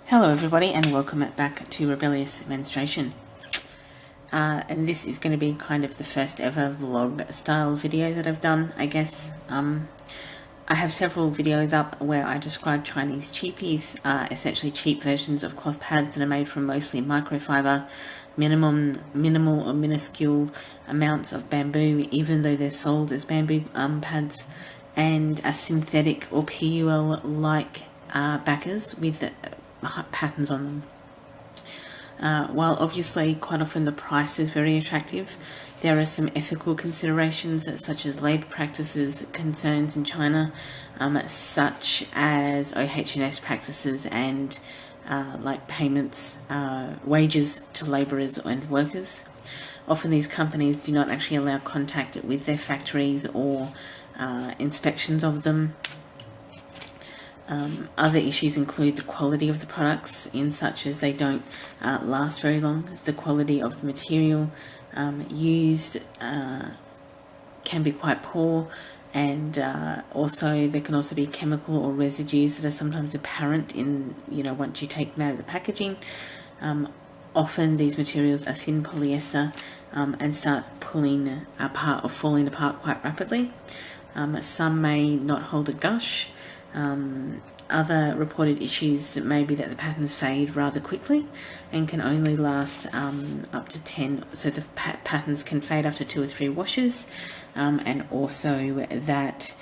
Hello everybody and welcome back to Rebellious Menstruation. And this is going to be kind of the first ever vlog style video that I've done, I guess. I have several videos up where I describe Chinese cheapies, essentially cheap versions of cloth pads that are made from mostly microfiber, minimal or minuscule amounts of bamboo, even though they're sold as bamboo pads, and a synthetic or PUL-like backers with patterns on them. While obviously quite often the price is very attractive, there are some ethical considerations such as labour practices concerns in China, such as OH&S practices and like payments, wages to labourers and workers. Often these companies do not actually allow contact with their factories or inspections of them. Other issues include the quality of the products, in such as they don't last very long. The quality of the material used can be quite poor, and also there can also be chemical or residues that are sometimes apparent in, once you take them out of the packaging. Often these materials are thin polyester and start pulling apart or falling apart quite rapidly. Some may not hold a gush. Other reported issues may be that the patterns fade rather quickly and can only last up to 10, so the patterns can fade after 2 or 3 washes, and also that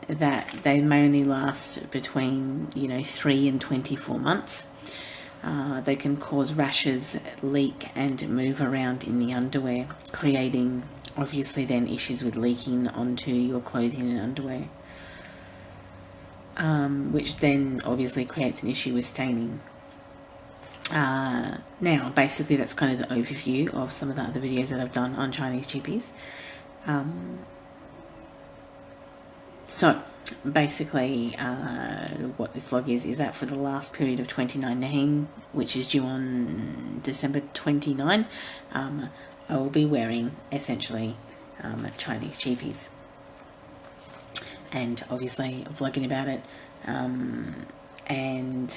they may only last between 3 and 24 months. They can cause rashes, leak and move around in the underwear, creating obviously then issues with leaking onto your clothing and underwear. Which then obviously creates an issue with staining. Now, basically that's kind of the overview of some of the other videos that I've done on Chinese cheapies. So, basically what this vlog is that for the last period of 2019, which is due on December 29, I will be wearing essentially Chinese cheapies. And obviously vlogging about it, and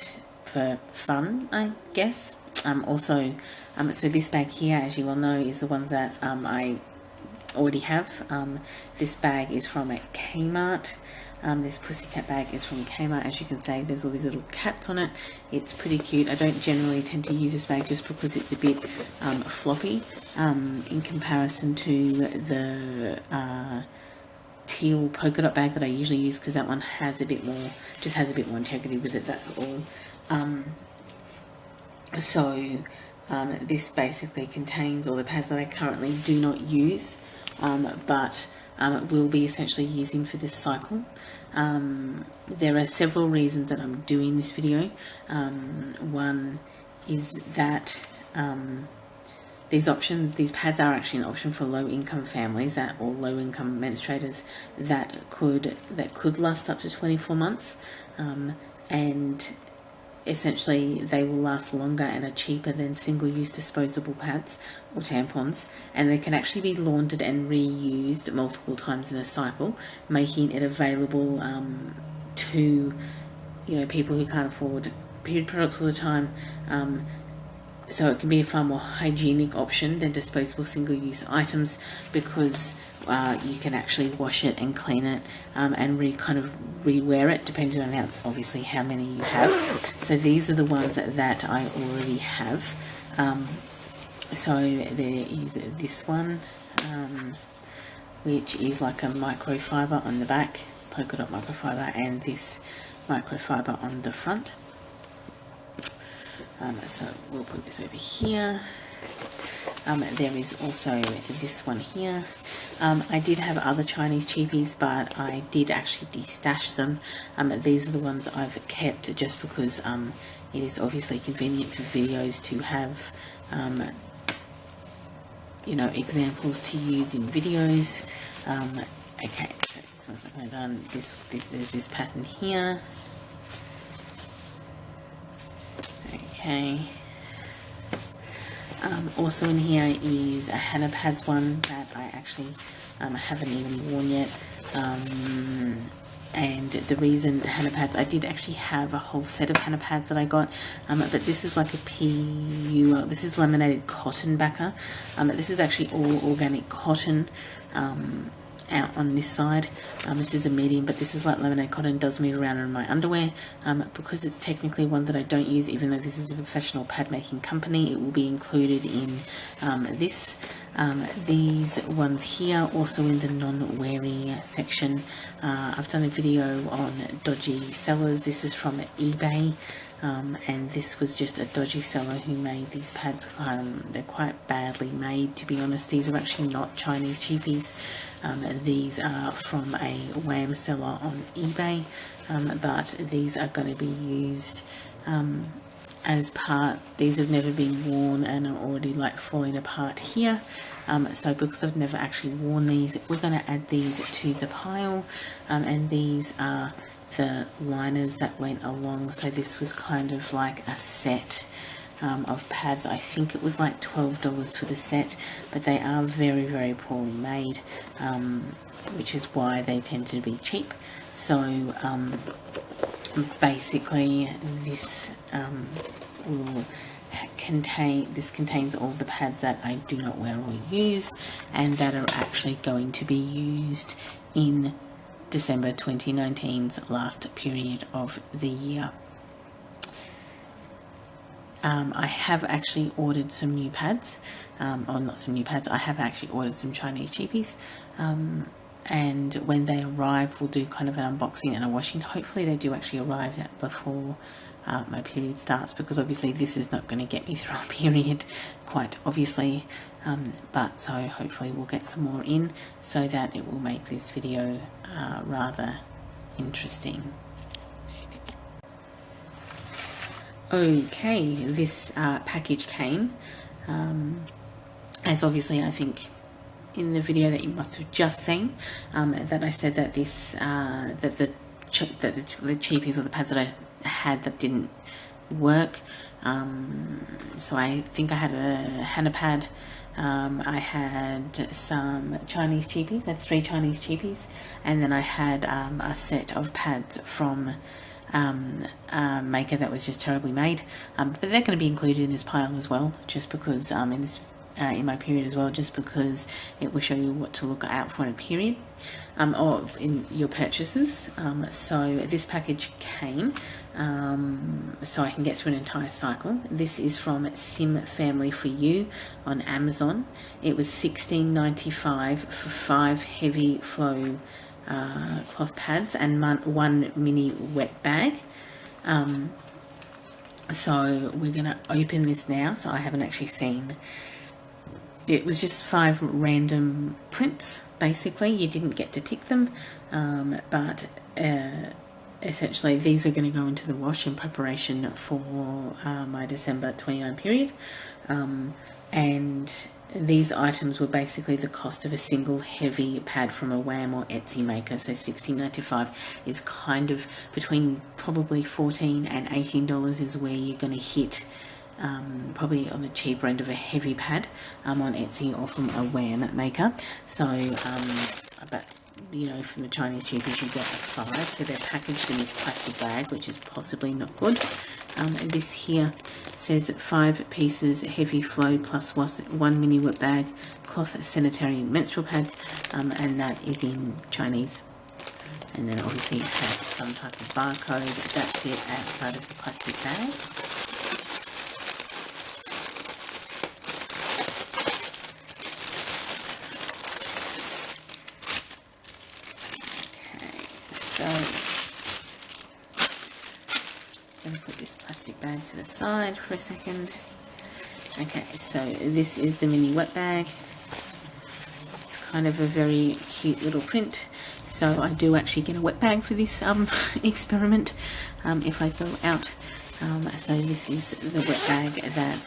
for fun, I guess. So this bag here, as you all know, is the one that I already have. This bag is from Kmart. This pussycat bag is from Kmart. As you can see, there's all these little cats on it. It's pretty cute. I don't generally tend to use this bag just because it's a bit floppy in comparison to the teal polka dot bag that I usually use, because that one has a bit more, just has a bit more integrity with it, that's all. This basically contains all the pads that I currently do not use, but will be essentially using for this cycle. There are several reasons that I'm doing this video. One is that these pads are actually an option for low-income families or low-income menstruators that could last up to 24 months, and essentially they will last longer and are cheaper than single-use disposable pads or tampons, and they can actually be laundered and reused multiple times in a cycle, making it available to people who can't afford period products all the time. So it can be a far more hygienic option than disposable single-use items, because you can actually wash it and clean it and re-wear it depending on obviously how many you have. So these are the ones that I already have. So there is this one, which is like a microfiber on the back, polka dot microfiber, and this microfiber on the front. So we'll put this over here. There is also this one here. I did have other Chinese cheapies, but I did actually de-stash them. These are the ones I've kept just because it is obviously convenient for videos to have examples to use in videos. Okay, so this one's not going done. There's this pattern here. Okay. Also in here is a Hannah Pads one that I actually haven't even worn yet. and the reason Hannah pads, I did actually have a whole set of Hannah pads that I got, but this is like a PU, this is laminated cotton backer. This is actually all organic cotton out on this side. This is a medium, but this is like laminated cotton, does move around in my underwear. Because it's technically one that I don't use, even though this is a professional pad making company, it will be included in this. These ones here also in the non-weary section. I've done a video on dodgy sellers. This is from eBay, and this was just a dodgy seller who made these pads. They're quite badly made, to be honest. These are actually not Chinese cheapies. These are from a Wham seller on eBay, but these are going to be used as part. These have never been worn and are already like falling apart here. So because I've never actually worn these, we're going to add these to the pile, and these are the liners that went along. So this was kind of like a set of pads. I think it was like $12 for the set, but they are very, very poorly made, which is why they tend to be cheap. So basically this will contains all the pads that I do not wear or use, and that are actually going to be used in December 2019's last period of the year. I have actually ordered some new pads, or not some new pads, I have actually ordered some Chinese cheapies, and when they arrive we'll do kind of an unboxing and a washing. Hopefully they do actually arrive before my period starts, because obviously this is not going to get me through a period, quite obviously, but so hopefully we'll get some more in so that it will make this video rather interesting. Okay, this package came, as obviously I think in the video that you must have just seen, that I said that this that the cheapies or the pads that I had that didn't work. So I think I had a Hannah pad, I had some Chinese cheapies, I had 3 Chinese cheapies, and then I had a set of pads from maker that was just terribly made, but they're going to be included in this pile as well, just because in my period as well, just because it will show you what to look out for in a period, or in your purchases. So this package came, so I can get through an entire cycle. This is from Sim Family for You on Amazon. It was $16.95 for 5 heavy flow cloth pads and 1 mini wet bag. So we're gonna open this now. So I haven't actually seen. It was just 5 random prints. Basically, you didn't get to pick them, but essentially these are going to go into the wash in preparation for my December 29 period, and these items were basically the cost of a single heavy pad from a Wham or Etsy maker. So $16.95 is kind of between probably $14 and $18 is where you're going to hit, probably on the cheaper end of a heavy pad on Etsy or from a Wham maker. So but you know, from the Chinese cheapies you get 5, so they're packaged in this plastic bag, which is possibly not good. And this here says 5 pieces heavy flow plus 1 mini wet bag, cloth sanitary and menstrual pads, and that is in Chinese. And then obviously it has some type of barcode. That's it outside of the plastic bag. So I'm going to put this plastic bag to the side for a second. Okay, so this is the mini wet bag. It's kind of a very cute little print. So I do actually get a wet bag for this experiment if I go out. So this is the wet bag that,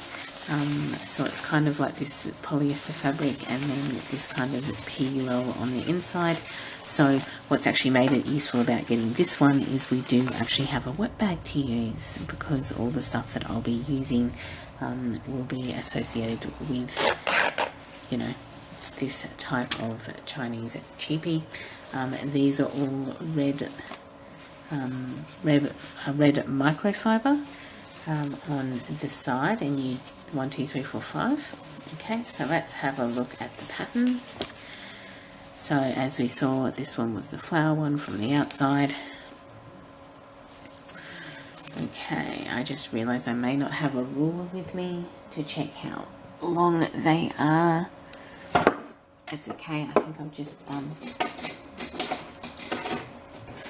so it's kind of like this polyester fabric and then this kind of PUL on the inside. So what's actually made it useful about getting this one is we do actually have a wet bag to use, because all the stuff that I'll be using will be associated with, you know, this type of Chinese cheapie. These are all red microfiber on the side, and you 1, 2, 3, 4, 5. Okay, so let's have a look at the patterns. So as we saw, this one was the flower one from the outside. Okay, I just realized I may not have a ruler with me to check how long they are. It's okay, I think I've just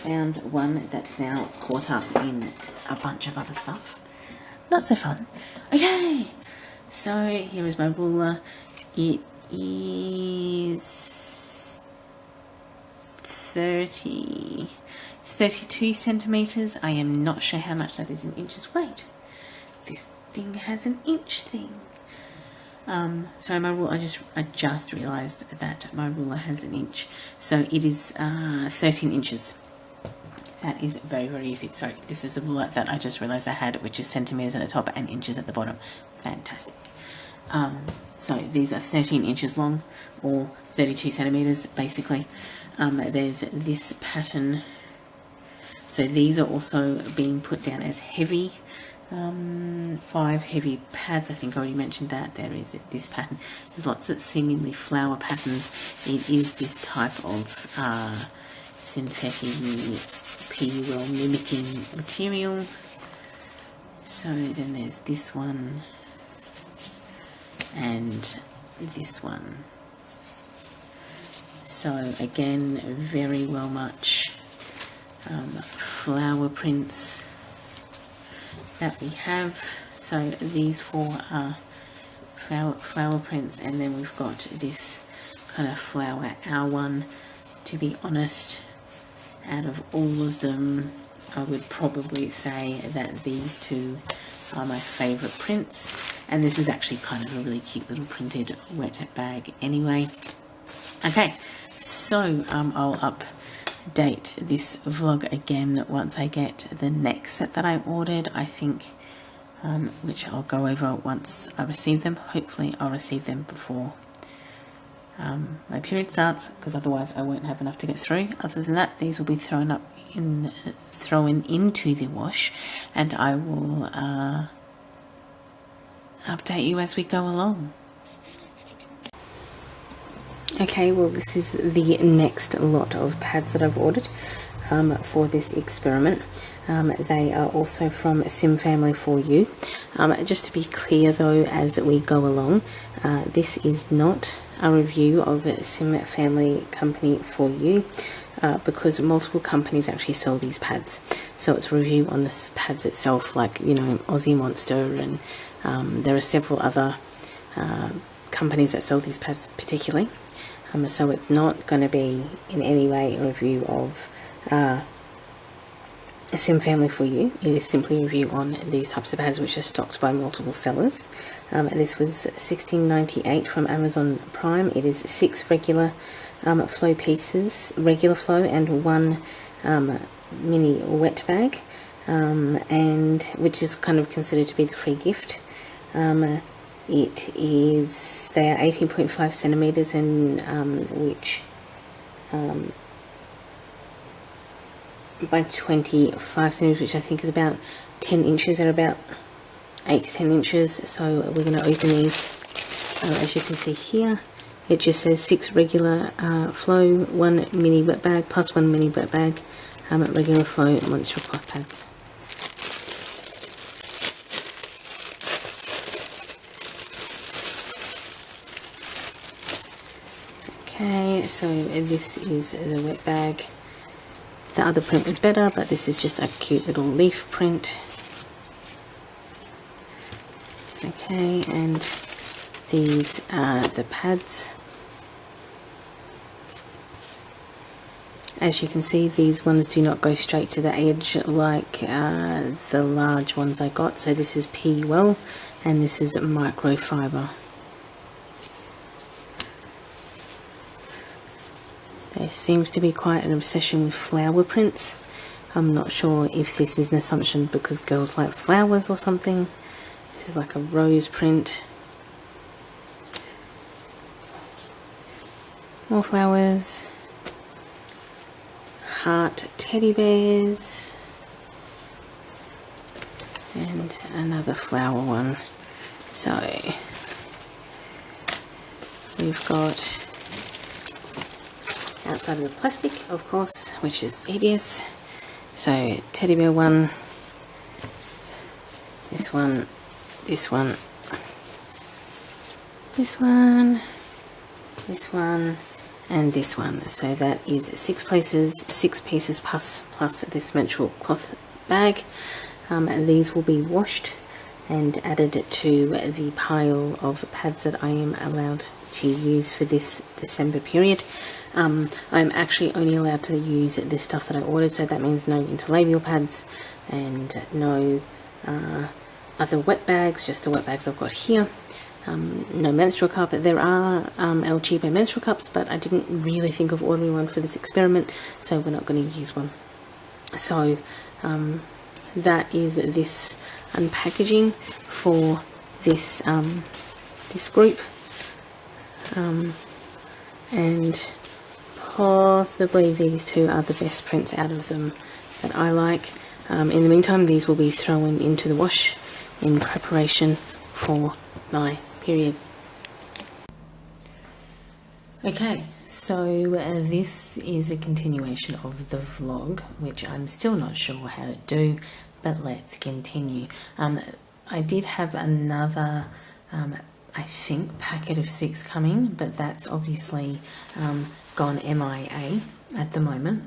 found one that's now caught up in a bunch of other stuff. Not so fun. Okay, so here is my ruler. It is 32 centimeters. I am not sure how much that is in inches. Wait, this thing has an inch thing. So my ruler, I just realized that my ruler has an inch, so it is 13 inches. That is very, very easy. Sorry, this is a ruler that I just realized I had, which is centimeters at the top and inches at the bottom. Fantastic. So these are 13 inches long, or 32 centimeters basically. There's this pattern. So these are also being put down as heavy. 5 heavy pads. I think I already mentioned that. There is this pattern. There's lots of seemingly flower patterns. It is this type of synthetic PUL mimicking material. So then there's this one and this one. So again, very well much flower prints that we have. So these 4 are flower prints, and then we've got this kind of flower owl one. To be honest, out of all of them, I would probably say that these 2 are my favourite prints, and this is actually kind of a really cute little printed wet bag anyway. Okay, so I'll update this vlog again once I get the next set that I ordered, I think, which I'll go over once I receive them. Hopefully I'll receive them before my period starts, because otherwise I won't have enough to get through. Other than that, these will be thrown into the wash, and I will update you as we go along. Okay, well, this is the next lot of pads that I've ordered for this experiment. They are also from Sim Family for You. Just to be clear though, as we go along, this is not a review of a Sim Family company for you, because multiple companies actually sell these pads. So it's a review on the pads itself, like, you know, Aussie Monster, and there are several other companies that sell these pads particularly. So it's not going to be in any way a review of a Sim Family for You. It is simply a review on these types of pads, which are stocked by multiple sellers. This was $16.98 from Amazon Prime. It is 6 regular flow pieces, regular flow, and 1 mini wet bag, and which is kind of considered to be the free gift. They are 18.5 centimeters, and which by 25 centimeters, which I think is about 10 inches. They're about 8 to 10 inches. So we're going to open these. As you can see here, it just says 6 regular flow, 1 mini wet bag plus 1 mini wet bag, regular flow menstrual cloth pads. Okay, so this is the wet bag. The other print was better, but this is just a cute little leaf print. Okay, and these are the pads. As you can see, these ones do not go straight to the edge like the large ones I got. So this is PUL and this is microfiber. There seems to be quite an obsession with flower prints. I'm not sure if this is an assumption because girls like flowers or something. This is like a rose print. More flowers. heart teddy bears, and another flower one. So we've got outside of the plastic, of course, which is hideous. So teddy bear one, this one, this one, this one, this one, and this one. So that is 6 pieces plus this menstrual cloth bag. And these will be washed and added to the pile of pads that I am allowed to use for this December period. I'm actually only allowed to use this stuff that I ordered, so that means no interlabial pads and no other wet bags, just the wet bags I've got here. No menstrual cup. There are El Cheapo menstrual cups, but I didn't really think of ordering one for this experiment, so we're not going to use one. So that is this unpackaging for this this group, and possibly these two are the best prints out of them that I like. In the meantime, these will be thrown into the wash in preparation for my period. Okay, so this is a continuation of the vlog, which I'm still not sure how to do, but let's continue. I did have another I think packet of 6 coming, but that's obviously gone MIA at the moment,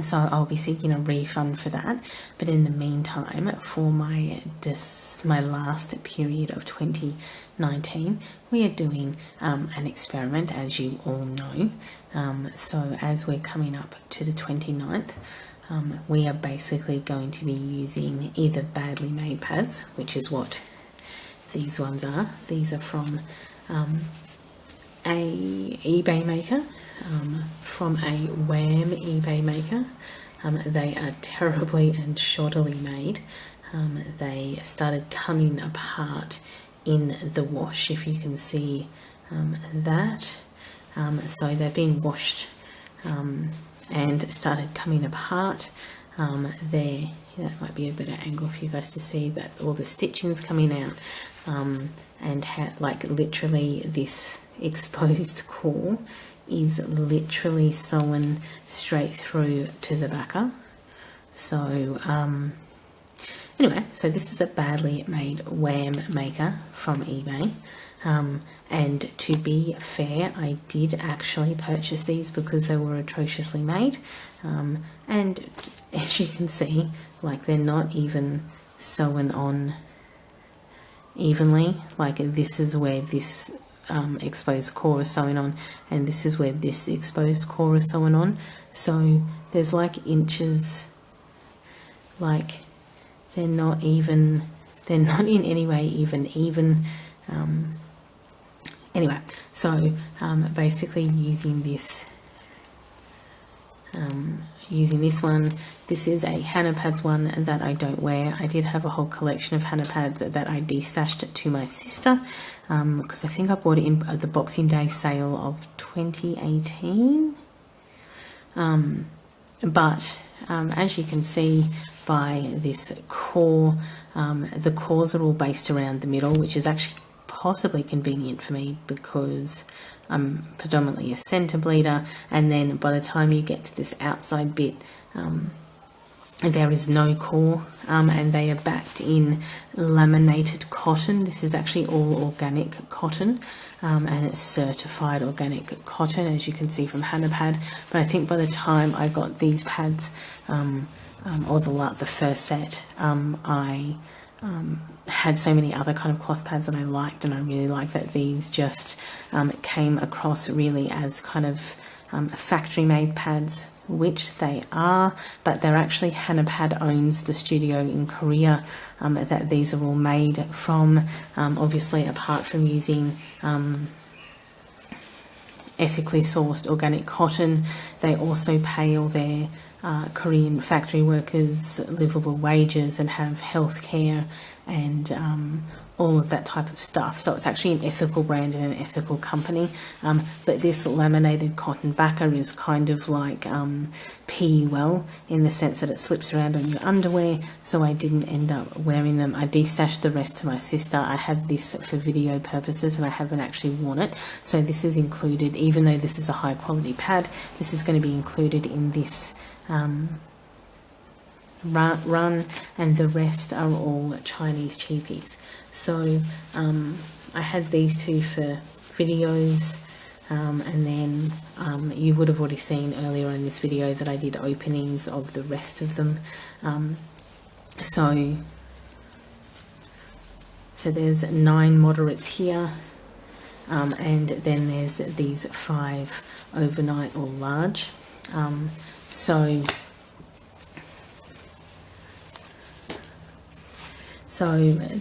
so I'll be seeking a refund for that. But in the meantime, for my last period of 2019, we are doing an experiment, as you all know. So as we're coming up to the 29th, we are basically going to be using either badly made pads, which is what these ones are. These are from a eBay maker, from a Wham eBay maker. They are terribly and shoddily made. They started coming apart in the wash, if you can see that. So they've been washed and started coming apart. There, that might be a better angle for you guys to see that all the stitching's coming out, and like literally this exposed core is literally sewn straight through to the backer. So anyway, so this is a badly made Wham maker from eBay. And to be fair, I did actually purchase these because they were atrociously made. And as you can see, like they're not even sewn on evenly. Like this is where this exposed core is sewn on, and this is where this exposed core is sewn on. So there's like inches, like they're not even, they're not in any way even. Anyway, so basically using this one. This is a Hannah Pads one that I don't wear. I did have a whole collection of Hannah Pads that I destashed to my sister because I think I bought it in the Boxing Day sale of 2018. But as you can see by this core, the cores are all based around the middle, which is actually possibly convenient for me because I'm predominantly a centre bleeder, and then by the time you get to this outside bit, there is no core, and they are backed in laminated cotton. This is actually all organic cotton, and it's certified organic cotton, as you can see from Hannah Pad. But I think by the time I got these pads, or the first set, I had so many other kind of cloth pads that I liked, and I really like that these just came across really as kind of factory made pads, which they are, but they're actually Hannah Pad owns the studio in Korea that these are all made from. Obviously, apart from using ethically sourced organic cotton, they also pay all their Korean factory workers livable wages and have health care and all of that type of stuff. So it's actually an ethical brand and an ethical company. But this laminated cotton backer is kind of like PE well, in the sense that it slips around on your underwear, so I didn't end up wearing them. I destashed the rest to my sister. I have this for video purposes and I haven't actually worn it. So this is included, even though this is a high quality pad, this is going to be included in this run, and the rest are all Chinese cheapies. So I had these two for videos, and then you would have already seen earlier in this video that I did openings of the rest of them. So there's 9 moderates here, and then there's these 5 overnight or large. So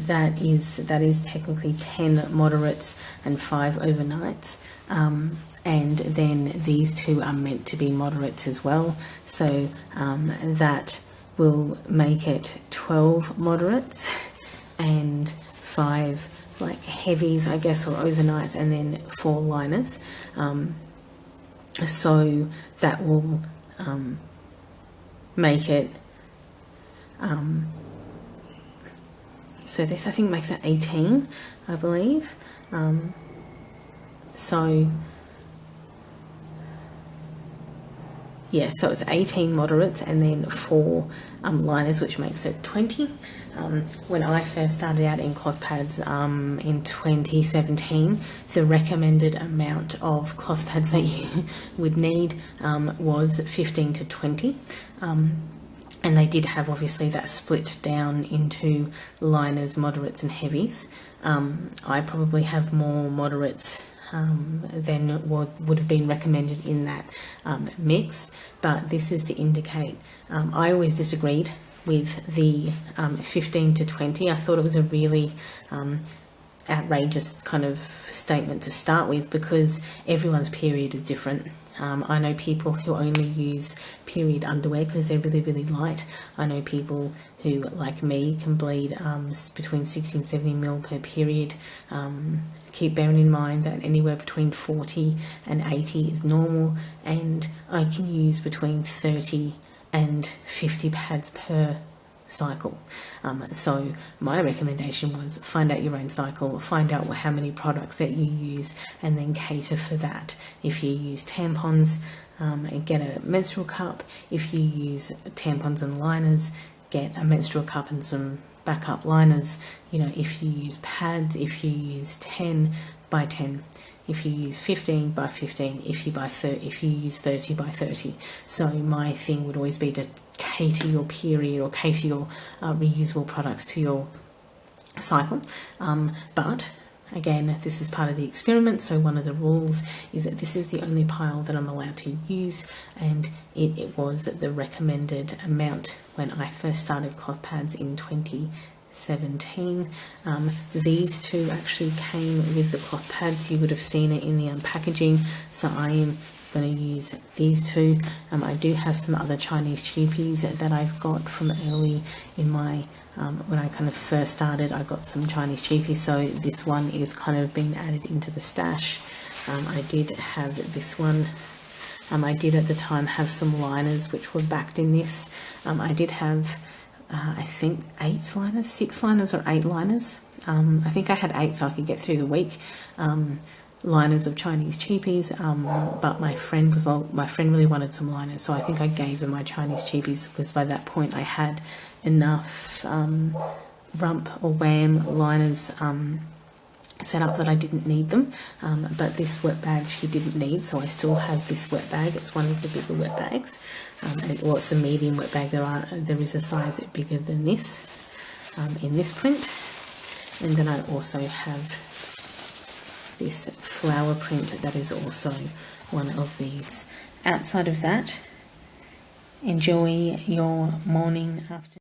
that is technically 10 moderates and 5 overnights, and then these 2 are meant to be moderates as well, so that will make it 12 moderates and 5 like heavies, I guess, or overnights, and then 4 liners. So that will make it so this I think makes it 18, I believe. So yeah, so it's 18 moderates and then 4 liners, which makes it 20. When I first started out in cloth pads in 2017, the recommended amount of cloth pads that you would need was 15 to 20. And they did have obviously that split down into liners, moderates and heavies. I probably have more moderates than what would have been recommended in that mix, but this is to indicate, I always disagreed with the 15 to 20. I thought it was a really outrageous kind of statement to start with, because everyone's period is different. I know people who only use period underwear because they're really, really light. I know people who, like me, can bleed between 60 and 70 mil per period. Keep bearing in mind that anywhere between 40 and 80 is normal, and I can use between 30 and 50 pads per cycle. So my recommendation was find out your own cycle, find out how many products that you use, and then cater for that. If you use tampons, get a menstrual cup. If you use tampons and liners, get a menstrual cup and some backup liners. You know, if you use pads, if you use 10 by 10, if you use 15 by 15, if you use 30 by 30. So my thing would always be to cater your period or cater your reusable products to your cycle. But again, this is part of the experiment, so one of the rules is that this is the only pile that I'm allowed to use, and it was the recommended amount when I first started cloth pads in 2017. These 2 actually came with the cloth pads. You would have seen it in the unpackaging, so I am going to use these 2. I do have some other Chinese cheapies that I've got from early in my when I kind of first started. I got some Chinese cheapies, so this one is kind of being added into the stash. I did have this one. I did at the time have some liners which were backed in this. I did have I think 6 liners or 8 liners. I think I had 8 so I could get through the week. Liners of Chinese cheapies, but my friend really wanted some liners, so I think I gave her my Chinese cheapies, because by that point I had enough rump or wham liners set up that I didn't need them. But this wet bag she didn't need, so I still have this wet bag. It's one of the bigger wet bags. Well, it's a medium wet bag. There is a size bigger than this in this print, and then I also have this flower print that is also one of these. Outside of that, enjoy your morning, afternoon.